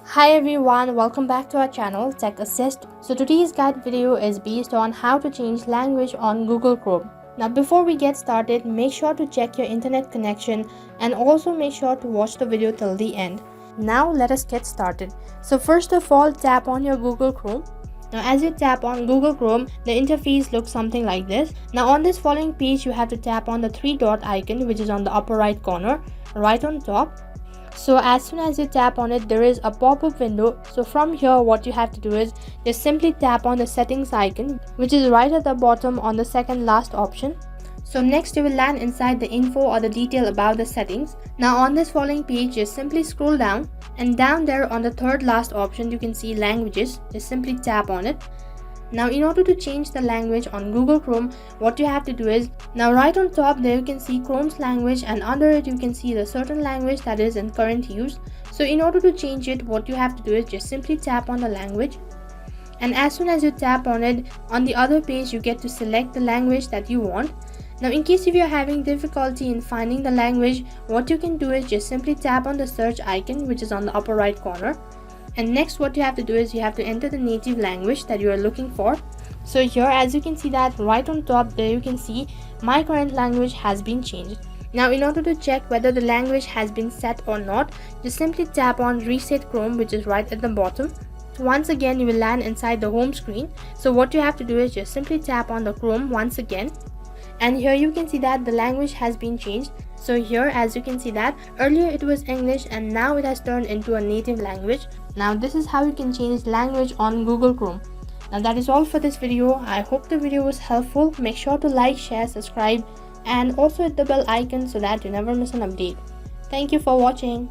Hi everyone, welcome back to our channel Tech Assist. So today's guide video is based on how to change language on Google Chrome. Now before we get started, make sure to check your internet connection and also make sure to watch the video till the end. Now let us get started. So first of all, tap on your Google Chrome. Now as you tap on Google Chrome, the interface looks something like this. Now on this following page, you have to tap on the three dot icon which is on the upper right corner, right on top. So as soon as you tap on it, there is a pop-up window. So from here, what you have to do is just simply tap on the settings icon, which is right at the bottom on the second last option. So next you will land inside the info or the detail about the settings. Now on this following page, just simply scroll down, and down there on the third last option you can see languages. Just simply tap on it. Now in order to change the language on Google Chrome, what you have to do is, now right on top there you can see Chrome's language, and under it you can see the certain language that is in current use. So in order to change it, what you have to do is just simply tap on the language, and as soon as you tap on it, on the other page you get to select the language that you want. Now in case if you're having difficulty in finding the language, what you can do is just simply tap on the search icon which is on the upper right corner. And next what you have to do is you have to enter the native language that you are looking for. So here as you can see that right on top there you can see my current language has been changed. Now in order to check whether the language has been set or not, just simply tap on reset Chrome which is right at the bottom. Once again you will land inside the home screen. So what you have to do is just simply tap on the Chrome once again, and here you can see that the language has been changed. So here as you can see that earlier it was English and now it has turned into a native language. Now this is how you can change language on Google Chrome. Now that is all for this video. I hope the video was helpful. Make sure to like, share, subscribe, and also hit the bell icon so that you never miss an update. Thank you for watching.